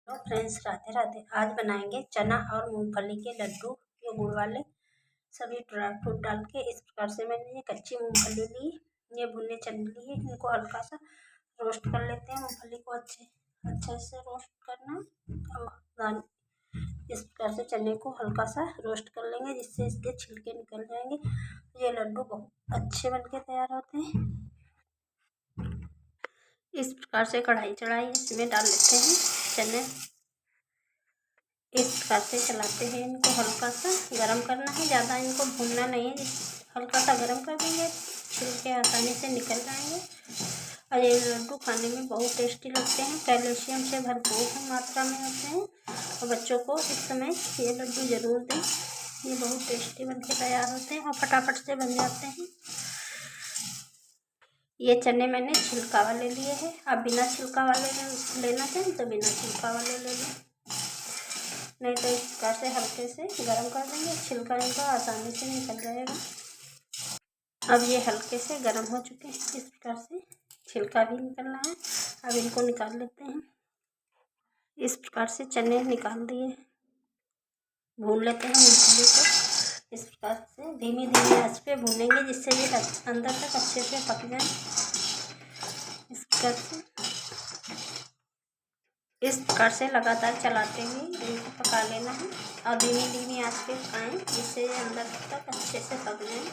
Hello friends, Radhe Radhe. आज बनाएंगे चना और मूंगफली के लड्डू, ये गुड़ वाले। सभी ड्राई फ्रूट डाल के इस प्रकार से मैंने ये कच्ची मूंगफली ली, ये भुने चने लिए। इनको हल्का सा रोस्ट कर लेते हैं। मूंगफली को अच्छे से रोस्ट करना और इस प्रकार से चने को हल्का सा रोस्ट कर लेंगे, जिससे इसके छिलके निकल जाएंगे। ये लड्डू बहुत अच्छे बनके तैयार होते हैं। इस प्रकार से कढ़ाई चढ़ाई, इसमें डाल लेते हैं चने। इस प्रकार से चलाते हैं, इनको हल्का सा गरम करना है, ज़्यादा इनको भूनना नहीं है। हल्का सा गरम कर देंगे, छिलके आसानी से निकल जाएंगे। और ये लड्डू खाने में बहुत टेस्टी लगते हैं, कैल्शियम से भरपूर मात्रा में होते हैं। और बच्चों को इस समय ये लड्डू ज़रूर दें, ये बहुत टेस्टी बनके तैयार होते हैं और फटाफट से बन जाते हैं। ये चने मैंने छिलका वाले लिए हैं। आप बिना छिलका वाले लेना चाहें तो बिना छिलका वाले ले लें, नहीं तो इस प्रकार से हल्के से गरम कर देंगे, छिलका इनका आसानी से निकल जाएगा। अब ये हल्के से गरम हो चुके हैं, इस प्रकार से छिलका भी निकलना है। अब इनको निकाल लेते हैं। इस प्रकार से चने निकाल दिए, भून लेते हैं मूंगफली को। इस प्रकार से धीमी धीमी आंच पे भूनेंगे, जिससे ये अंदर तक अच्छे से पक जाए। इस प्रकार से लगातार चलाते हुए इनको पका लेना है और धीमी धीमी आंच पे पकाएं, जिससे ये अंदर तक अच्छे से पक जाए।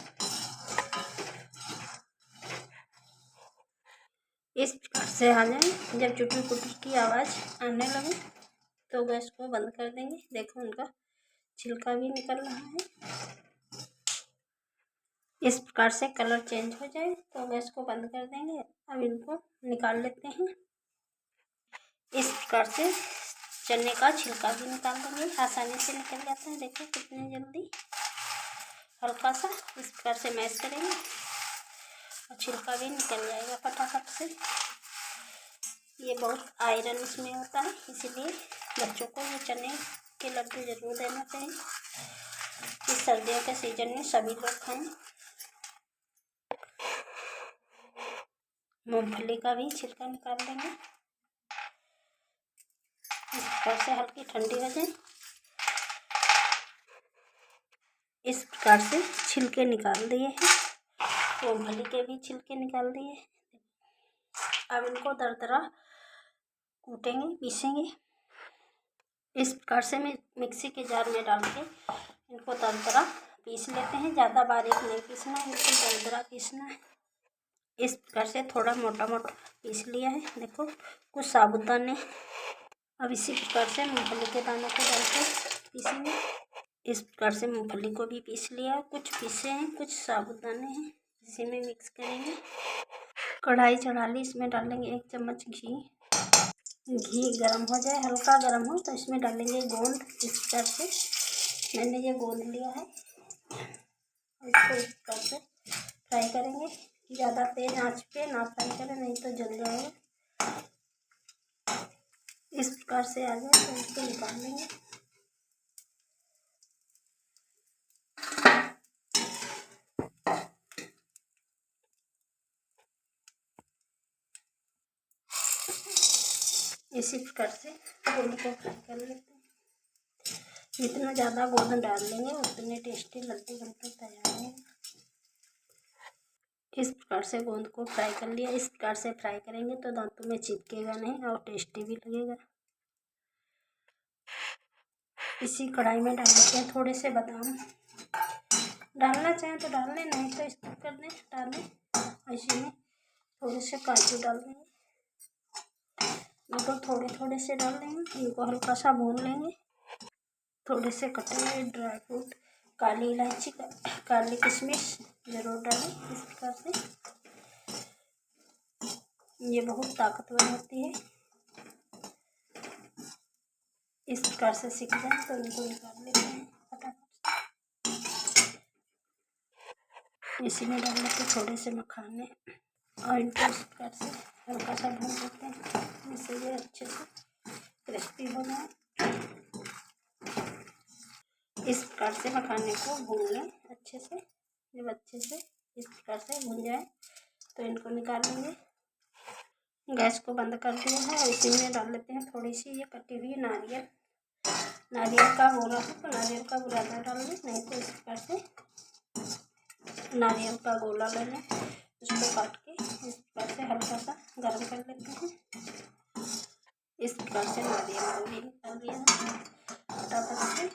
इस प्रकार से आ जाए, जब चुटुर पुटुर की आवाज़ आने लगे तो गैस को बंद कर देंगे। देखो उनका छिलका भी निकल रहा है। इस प्रकार से कलर चेंज हो जाए तो गैस को बंद कर देंगे। अब इनको निकाल लेते हैं। इस प्रकार से चने का छिलका भी निकाल देंगे, आसानी से निकल जाता है। देखो कितनी जल्दी, हल्का सा इस प्रकार से मैश करेंगे और छिलका भी निकल जाएगा फटाफट से। ये बहुत आयरन इसमें होता है, इसीलिए बच्चों को ये चने के लड्डू ज़रूर देना चाहिए। इस सर्दियों के सीजन में सभी लोग खाएं। मूंगफली का भी छिलका निकाल लेंगे, इस प्रकार से हल्की ठंडी हो जाए। इस प्रकार से छिलके निकाल दिए हैं, मूंगफली के भी छिलके निकाल दिए। अब इनको दरदरा कूटेंगे, पीसेंगे। इस प्रकार से मिक्सी के जार में डाल के इनको दरदरा पीस लेते हैं। ज़्यादा बारीक नहीं पीसना है, बिल्कुल दरदरा पीसना है। इस प्रकार से थोड़ा मोटा मोटा पीस लिया है। देखो कुछ साबुदाने, अब इसी प्रकार से मूंगफली के दानों को डालकर पीसेंगे। इस प्रकार से मूंगफली को भी पीस लिया, कुछ पीसे हैं, कुछ साबुदाने हैं, इसी में मिक्स करेंगे। कढ़ाई चढ़ा ली, इसमें डालेंगे 1 चम्मच घी। घी गरम हो जाए, हल्का गरम हो तो इसमें डालेंगे गोंद। इस प्रकार से मैंने ये गोंद लिया है, इसको इस प्रकार से फ्राई करेंगे। ज़्यादा तेज आंच पे ना फ्राई करें, नहीं तो जल जाएगा। इस प्रकार से आ जाए तो इसको निकाल लेंगे। इसी प्रकार से गोंद को फ्राई कर लेते हैं। जितना ज़्यादा गोंद डाल लेंगे उतने टेस्टी लड्डू बनकर तैयार होंगे। इस प्रकार से गोंद को फ्राई कर लिया। इस प्रकार से फ्राई करेंगे तो दांतों में चिपकेगा नहीं और टेस्टी भी लगेगा। इसी कढ़ाई में डाल देते हैं थोड़े से बादाम। डालना चाहें तो डाल लें, नहीं तो स्किप कर दें, डालें। इसी में थोड़े से काजू डाल देंगे, बिल्कुल थोड़े थोड़े से डाल लेंगे। इनको हल्का सा भून लेंगे। थोड़े से कटे हुए ड्राई फ्रूट, काली इलायची, काली किशमिश ज़रूर डालें। इस प्रकार से ये बहुत ताकतवर होती है। इस प्रकार से सीख जाए तो इनको निकाल लेते हैं फटाफट। इसी में डाल लेते थोड़े से मखाने और इनको इस प्रकार से हल्का सा भून लेते हैं, जिससे ये अच्छे से क्रिस्पी हो जाए। इस प्रकार से मखाने को भून लें अच्छे से। जब अच्छे से इस प्रकार से भून जाए तो इनको निकाल लेंगे। गैस को बंद कर दिया है और इसी में डाल लेते हैं थोड़ी सी ये कटी हुई नारियल। नारियल का गोला है तो नारियल का बुरादा डाल लें, नहीं तो इस प्रकार से नारियल का गोला ले लें, उसको काट के इस प्रकार से हल्का सा गर्म कर लेते हैं। इस प्रकार से नारियल को भी निकाल दिया है फटाफट से।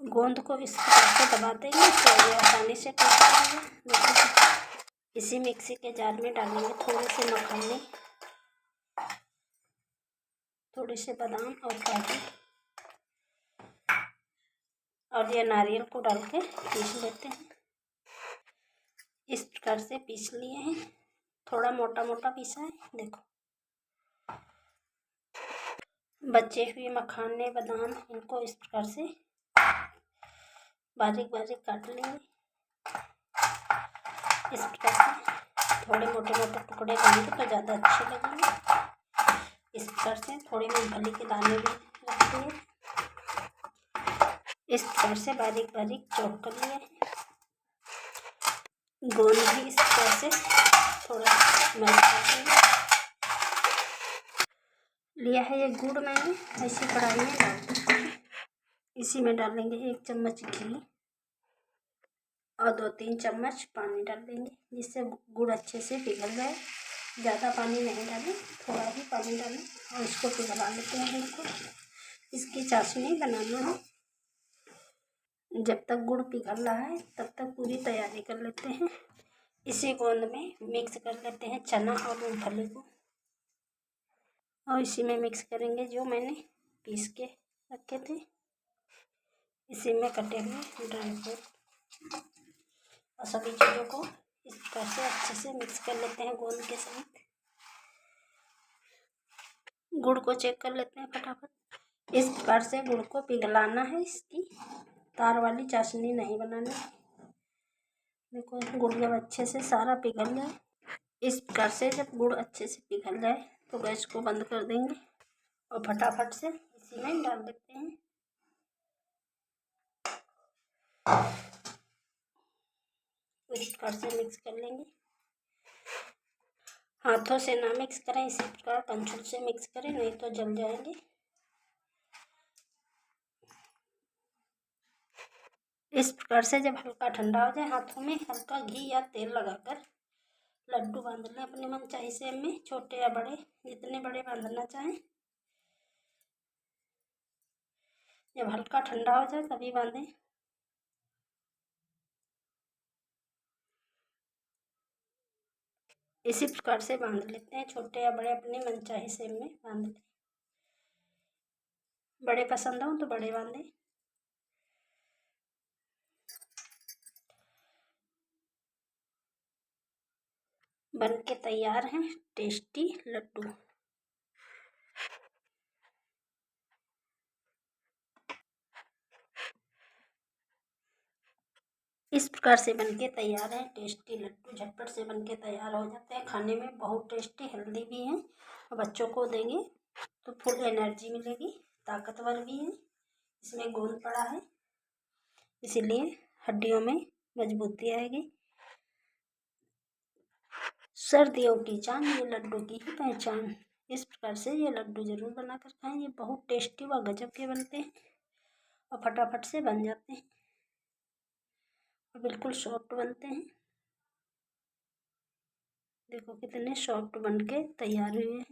गोंद को इस प्रकार से दबा देंगे तो ये आसानी से टूट जाएगा। देखिए इसी मिक्सी के जार में डालेंगे थोड़े से मखाने, थोड़े से बादाम और काजू और ये नारियल को डाल के पीस लेते हैं। इस प्रकार से पीस लिए हैं, थोड़ा मोटा मोटा पीसा है। देखो बचे हुए मखाने बादाम इनको इस प्रकार से बारीक बारीक काट लेंगे। इस प्रकार से थोड़े मोटे मोटे टुकड़े करेंगे तो ज़्यादा अच्छे लगेंगे। इस प्रकार से थोड़ी मूंगफली के दाने भी रख दिए। इस प्रकार से बारीक बारीक चॉप कर लिए। गोंद भी इस प्रकार से थोड़ा मैश कर देंगे। लिया है ये गुड़ मैंने ऐसी कढ़ाई में डाल देते हैं। इसी में डालेंगे 1 चम्मच घी और 2-3 चम्मच पानी डाल देंगे, जिससे गुड़ अच्छे से पिघल जाए। ज़्यादा पानी नहीं डालें, थोड़ा ही पानी डालें और इसको पिघला लेते हैं गुड़ को। इसकी चाशनी बनाना है। जब तक गुड़ पिघल रहा है तब तक पूरी तैयारी कर लेते हैं। इसी गोंद में मिक्स कर लेते हैं चना और मूंगफली को और इसी में मिक्स करेंगे जो मैंने पीस के रखे थे। इसी में कटे हुए ड्राई फ्रूट और सभी चीज़ों को इस प्रकार से अच्छे से मिक्स कर लेते हैं गोंद के साथ। गुड़ को चेक कर लेते हैं फटाफट। इस प्रकार से गुड़ को पिघलाना है, इसकी तार वाली चाशनी नहीं बनानी। देखो गुड़ जब अच्छे से सारा पिघल जाए, इस प्रकार से जब गुड़ अच्छे से पिघल जाए तो गैस को बंद कर देंगे और फटाफट से इसी में डाल देते हैं। इस प्रकार से मिक्स कर लेंगे। हाथों से ना मिक्स करें, इसी प्रकार कंचुल से मिक्स करें, नहीं तो जल जाएंगे। इस प्रकार से जब हल्का ठंडा हो जाए हाथों में हल्का घी या तेल लगाकर लड्डू बांध लें अपने मनचाही शेप में, छोटे या बड़े, जितने बड़े बांधना चाहें। जब हल्का ठंडा हो जाए तभी बांधें। इसी प्रकार से बांध लेते हैं, छोटे या बड़े अपने मनचाही शेप में बांध लें। बड़े पसंद हो तो बड़े बांधें। बन के तैयार हैं टेस्टी लड्डू। इस प्रकार से बनके तैयार है टेस्टी लड्डू। झटपट से बनके तैयार हो जाते हैं, खाने में बहुत टेस्टी, हेल्दी भी हैं और बच्चों को देंगे तो फुल एनर्जी मिलेगी, ताकतवर भी है। इसमें गोंद पड़ा है इसीलिए हड्डियों में मजबूती आएगी। सर्दियों की जान ये लड्डू की ही पहचान। इस प्रकार से ये लड्डू ज़रूर बनाकर खाएं, ये बहुत टेस्टी व गजब के बनते हैं और फटाफट से बन जाते हैं और बिल्कुल सॉफ्ट बनते हैं। देखो कितने सॉफ्ट बनके तैयार हुए हैं।